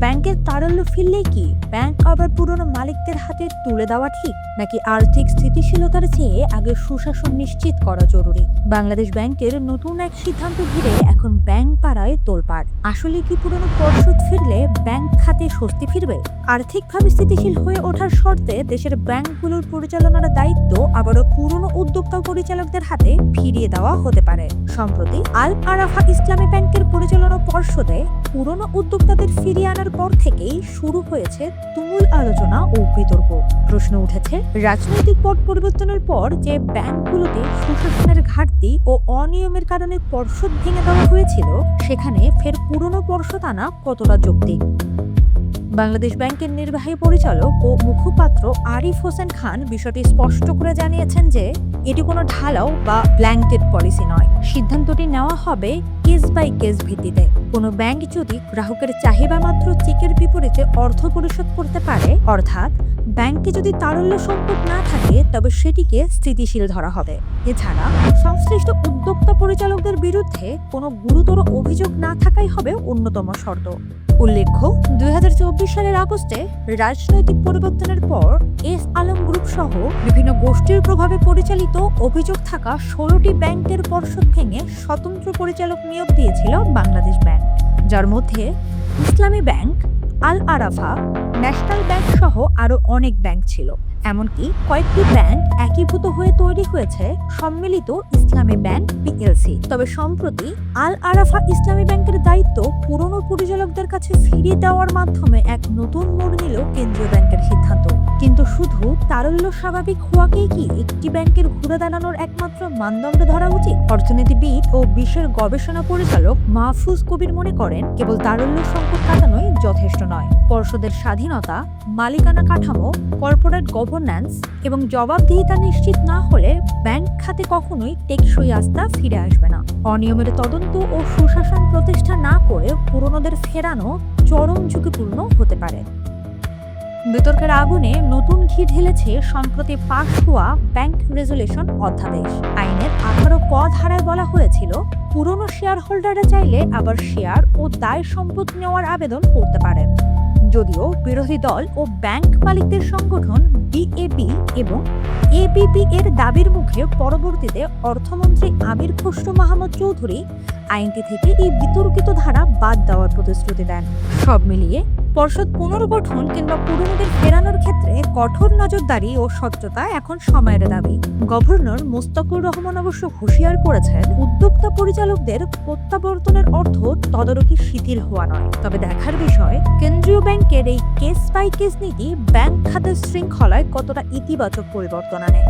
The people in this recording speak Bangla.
ব্যাংকের তারল্য ফিরলেই কি ব্যাংক আবার পুরনো মালিকদের হাতে তুলে দেওয়া ঠিক, নাকি আর্থিক স্থিতিশীলতার চেয়ে আগে সুশাসন নিশ্চিত করা জরুরি? বাংলাদেশ ব্যাংকের নতুন এক সিদ্ধান্ত ঘিরে এখন ব্যাংক পাড়ায় তোলপাড়। আসলে কি পুরনো পর্ষদ ফিরলে ব্যাংক খাতে স্বস্তি ফিরবে? আর্থিকভাবে স্থিতিশীল হয়ে ওঠার শর্তে দেশের ব্যাংকগুলোর পরিচালনার দায়িত্ব আবারও পুরনো উদ্যোক্তা পরিচালকদের হাতে ফিরিয়ে দেওয়া হতে পারে। সম্প্রতি আল আরাফা ইসলামী ব্যাংকের পরিচালনা পর্ষদে পুরনো উদ্যোক্তাদের ফিরিয়ে আনার পর থেকেই শুরু হয়েছে তুমুল আলোচনা ও বিতর্ক। প্রশ্ন উঠেছে, রাজনৈতিক পট পরিবর্তনের পর যে ব্যাংকগুলোতে সুশাসনের ঘাটতি ও অনিয়মের কারণে পর্ষদ ভেঙে দেওয়া হয়েছিল, সেখানে ফের পুরনো পর্ষদ আনা কতটা যৌক্তিক? বাংলাদেশ ব্যাংকের নির্বাহী পরিচালক ও মুখপাত্র আরিফ হোসেন খান বিষয়টি স্পষ্ট করে জানিয়েছেন যে এটি কোনো ঢালাও বা ব্ল্যাঙ্কেট পলিসি নয়। সিদ্ধান্তটি নেওয়া হবে কেস বাই কেস ভিত্তিতে। কোনো ব্যাংক যদি গ্রাহকের চাহিদা মাত্র চেকের বিপরীতে অর্থ পরিশোধ করতে পারে, অর্থাৎ ব্যাংকে যদি তারল্য সম্পদ না থাকে, তবে সেটিকে স্থিতিশীল ধরা হবে। এছাড়া সংশ্লিষ্ট উদ্যোক্তা পরিচালকদের বিরুদ্ধে কোনো গুরুতর অভিযোগ না থাকাই হবে অন্যতম শর্ত। উল্লেখ্য, ২০২৪ সালের আগস্টে রাজনৈতিক পরিবর্তনের পর এস আলম গ্রুপ সহ বিভিন্ন গোষ্ঠীর প্রভাবে পরিচালিত অভিযোগ থাকা ১৬টি ব্যাংকের পর্ষদ ভেঙে স্বতন্ত্র পরিচালক নিয়োগ দিয়েছিল বাংলাদেশ ব্যাংক, যার মধ্যে ইসলামী ব্যাংক, আল আরাফা, ন্যাশনাল ব্যাংক সহ আরও অনেক ব্যাংক ছিল। এমনকি কয়েকটি ব্যাংক একীভূত হয়ে তৈরি হয়েছে সম্মিলিত ইসলামী ব্যাংক পিএলসি। তবে সম্প্রতি আল আরাফা ইসলামী ব্যাংকের দায়িত্ব পুরনো পরিচালকদের কাছে ফিরিয়ে দেওয়ার মাধ্যমে এক নতুন মোড় নিল কেন্দ্রীয় ব্যাংকের সিদ্ধান্ত। কিন্তু শুধু তারল্য স্বাভাবিক হওয়াকেই কি একটি ব্যাংকের ঘুরে দাঁড়ানোর একমাত্র মানদণ্ড ধরা উচিত? অর্থনীতিবিদ ও বিশ্বের গবেষণা পরিচালক মাহফুজ কবির মনে করেন, কেবল তারল্য সংকট কাটানোই যথেষ্ট নয়। পর্ষদের স্বাধীনতা, মালিকানা কাঠামো, কর্পোরেট গভর্ন্যান্স এবং জবাবদিহিতা নিশ্চিত না হলে ব্যাংক খাতে কখনোই টেকসই আস্থা ফিরে আসবে না। অনিয়মের তদন্ত ও সুশাসন প্রতিষ্ঠা না করে পুরনোদের ফেরানো চরম ঝুঁকিপূর্ণ হতে পারে। বিতর্কের আগুনে নতুন ঘি ঢেলেছে সম্প্রতি পাশ হওয়া ব্যাংক রেজুলেশন অধ্যাদেশ। আইনের ১৮ ক ধারায় বলা হয়েছিল, পুরনো শেয়ার হোল্ডাররা চাইলে আবার শেয়ার ও দায় সম্পদ নেওয়ার আবেদন করতে পারেন। যদিও বিরোধী দল ও ব্যাংক মালিকদের সংগঠন বিএবি এবং এবিপি এর দাবির মুখে পরবর্তীতে অর্থমন্ত্রী আমির খসরু মাহমুদ চৌধুরী আইনটি থেকে এই বিতর্কিত ধারা বাদ দেওয়ার প্রতিশ্রুতি দেন। সব মিলিয়ে পর্ষদ পুনর্গঠন কিংবা পুরনোদের ফেরানোর ক্ষেত্রে কঠোর নজরদারি ও স্বচ্ছতা এখন সময়ের দাবি। গভর্নর মোস্তাকুর রহমান অবশ্য হুঁশিয়ার করেছেন, উদ্যোক্তা পরিচালকদের প্রত্যাবর্তনের অর্থ তদারকি শিথিল হওয়া নয়। তবে দেখার বিষয়, কেন্দ্রীয় ব্যাংকের এই কেস বাই কেস নীতি ব্যাংক খাতের শৃঙ্খলায় কতটা ইতিবাচক পরিবর্তন আনে।